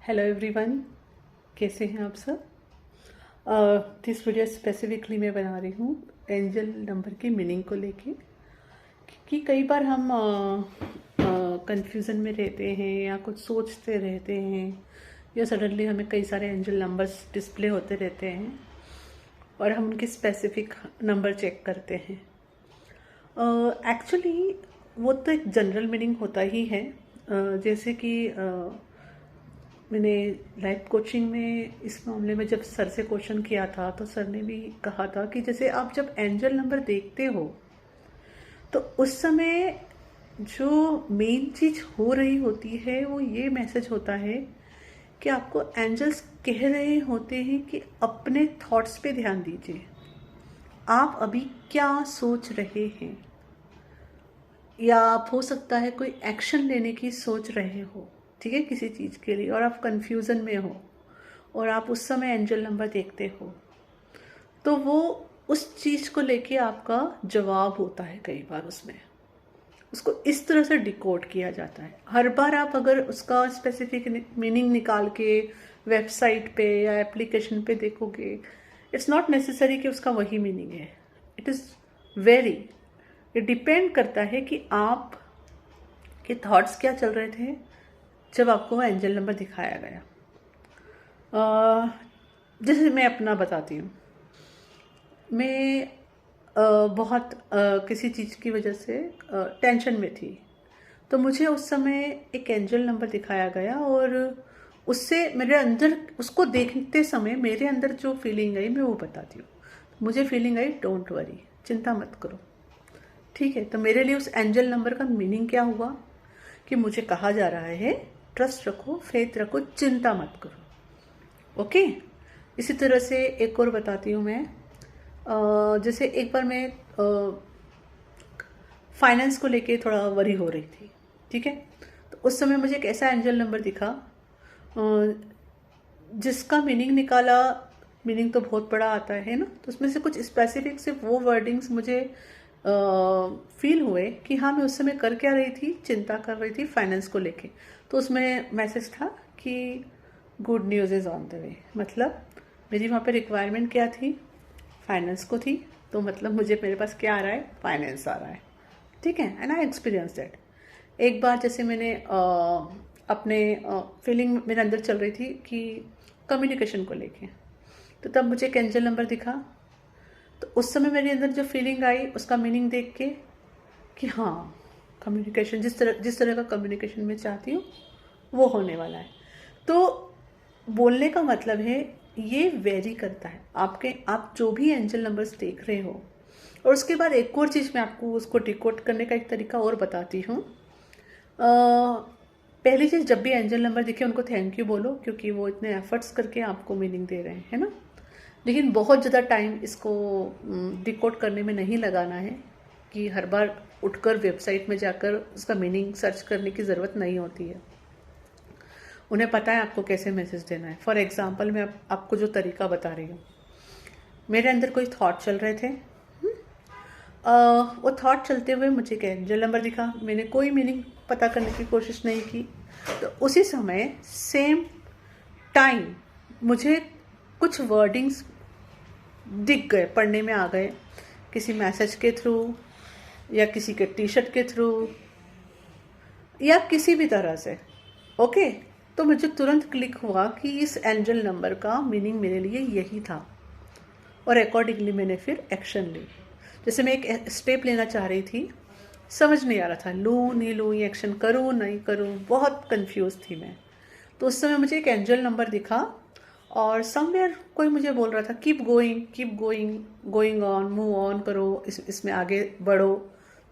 Hello everyone, कैसे हैं आप सब। दिस वीडियो स्पेसिफिकली मैं बना रही हूँ एंजल नंबर की मीनिंग को लेके कि कई बार हम कंफ्यूजन में रहते हैं या कुछ सोचते रहते हैं या सडनली हमें कई सारे एंजल नंबर्स डिस्प्ले होते रहते हैं और हम उनके स्पेसिफिक नंबर चेक करते हैं। एक्चुअली वो तो एक जनरल मीनिंग होता ही है। जैसे कि मैंने लाइफ कोचिंग में इस मामले में जब सर से क्वेश्चन किया था तो सर ने भी कहा था कि जैसे आप जब एंजल नंबर देखते हो तो उस समय जो मेन चीज हो रही होती है वो ये मैसेज होता है कि आपको एंजल्स कह रहे होते हैं कि अपने थॉट्स पे ध्यान दीजिए। आप अभी क्या सोच रहे हैं, या आप हो सकता है कोई एक्शन लेने की सोच रहे हो, ठीक है, किसी चीज़ के लिए, और आप कंफ्यूजन में हो और आप उस समय एंजल नंबर देखते हो तो वो उस चीज़ को लेके आपका जवाब होता है। कई बार उसमें उसको इस तरह से डिकोड किया जाता है। हर बार आप अगर उसका स्पेसिफिक मीनिंग निकाल के वेबसाइट पे या एप्लीकेशन पे देखोगे, इट्स नॉट नेसेसरी कि उसका वही मीनिंग है। इट इज़ वेरी, ये डिपेंड करता है कि आप के थॉट्स क्या चल रहे थे जब आपको एंजल नंबर दिखाया गया। जैसे मैं अपना बताती हूँ, मैं बहुत किसी चीज़ की वजह से टेंशन में थी, तो मुझे उस समय एक एंजल नंबर दिखाया गया और उससे मेरे अंदर, उसको देखते समय मेरे अंदर जो फीलिंग आई मैं वो बताती हूँ। मुझे फीलिंग आई, डोंट वरी, चिंता मत करो, ठीक है। तो मेरे लिए उस एंजल नंबर का मीनिंग क्या हुआ कि मुझे कहा जा रहा है ट्रस्ट रखो, फेथ रखो, चिंता मत करो। ओके। इसी तरह से एक और बताती हूँ मैं। जैसे एक बार मैं फाइनेंस को लेके थोड़ा वरी हो रही थी, ठीक है। तो उस समय मुझे एक ऐसा एंजल नंबर दिखा जिसका मीनिंग निकाला, मीनिंग तो बहुत बड़ा आता है ना, तो उसमें से कुछ स्पेसिफिक सिर्फ वो वर्डिंग्स मुझे फील हुए कि हाँ, मैं उस समय कर क्या रही थी, चिंता कर रही थी फाइनेंस को लेके। तो उसमें मैसेज था कि good news is on the way. मतलब मेरी वहाँ पे रिक्वायरमेंट क्या थी, फाइनेंस को थी, तो मतलब मुझे, मेरे पास क्या आ रहा है, फाइनेंस आ रहा है, ठीक है। And I experience that. एक बार जैसे मैंने अपने फीलिंग मेरे अंदर चल रही थी कि कम्युनिकेशन को लेके, तो तब मुझे एक एंजल नंबर दिखा। तो उस समय मेरे अंदर जो फीलिंग आई उसका मीनिंग देख के कि हाँ, कम्युनिकेशन, जिस तरह का कम्युनिकेशन मैं चाहती हूँ वो होने वाला है। तो बोलने का मतलब है, ये वेरी करता है आपके, आप जो भी एंजल नंबर्स देख रहे हो। और उसके बाद एक और चीज़ मैं आपको उसको डिकोड करने का एक तरीका और बताती हूँ। पहली चीज़, जब भी एंजल नंबर दिखे उनको थैंक यू बोलो, क्योंकि वो इतने एफर्ट्स करके आपको मीनिंग दे रहे हैं, है ना। लेकिन बहुत ज़्यादा टाइम इसको डिकोड करने में नहीं लगाना है कि हर बार उठकर वेबसाइट में जाकर उसका मीनिंग सर्च करने की ज़रूरत नहीं होती है। उन्हें पता है आपको कैसे मैसेज देना है। फॉर एग्जाम्पल, मैं आपको जो तरीका बता रही हूँ, मेरे अंदर कोई थॉट चल रहे थे। वो थॉट चलते हुए मुझे क्या एंजल नंबर दिखा, मैंने कोई मीनिंग पता करने की कोशिश नहीं की। तो उसी समय सेम टाइम मुझे कुछ वर्डिंग्स दिख गए, पढ़ने में आ गए, किसी मैसेज के थ्रू या किसी के टी शर्ट के थ्रू या किसी भी तरह से। ओके। तो मुझे तुरंत क्लिक हुआ कि इस एंजल नंबर का मीनिंग मेरे लिए यही था और अकॉर्डिंगली मैंने फिर एक्शन ली। जैसे मैं एक स्टेप लेना चाह रही थी, समझ नहीं आ रहा था लूँ नहीं लूँ, ये एक्शन करूँ नहीं करूँ, बहुत कंफ्यूज थी मैं। तो उस समय मुझे एक एंजल नंबर दिखा और समवेयर कोई मुझे बोल रहा था keep going, keep going, going on, move on करो, इसमें आगे बढ़ो।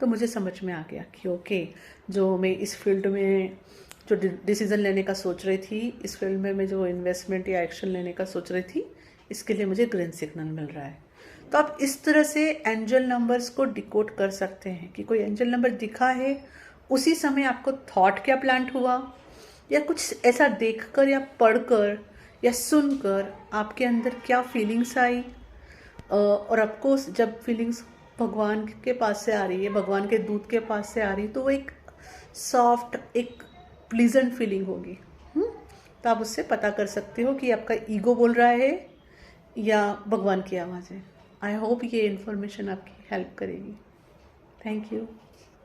तो मुझे समझ में आ गया कि ओके, जो मैं इस फील्ड में जो डिसीजन लेने का सोच रही थी, इस फील्ड में मैं जो इन्वेस्टमेंट या एक्शन लेने का सोच रही थी, इसके लिए मुझे ग्रीन सिग्नल मिल रहा है। तो आप इस तरह से एंजल नंबर्स को डिकोड कर सकते हैं कि कोई एंजल नंबर दिखा है, उसी समय आपको थॉट क्या प्लांट हुआ या कुछ ऐसा देखकर या पढ़कर या सुनकर आपके अंदर क्या फीलिंग्स आई। और आपको जब फीलिंग्स भगवान के पास से आ रही है, भगवान के दूत के पास से आ रही है, तो वो एक सॉफ्ट, एक प्लीजेंट फीलिंग होगी। तो आप उससे पता कर सकते हो कि आपका ईगो बोल रहा है या भगवान की आवाज़ है। आई होप ये इन्फॉर्मेशन आपकी हेल्प करेगी। Thank you.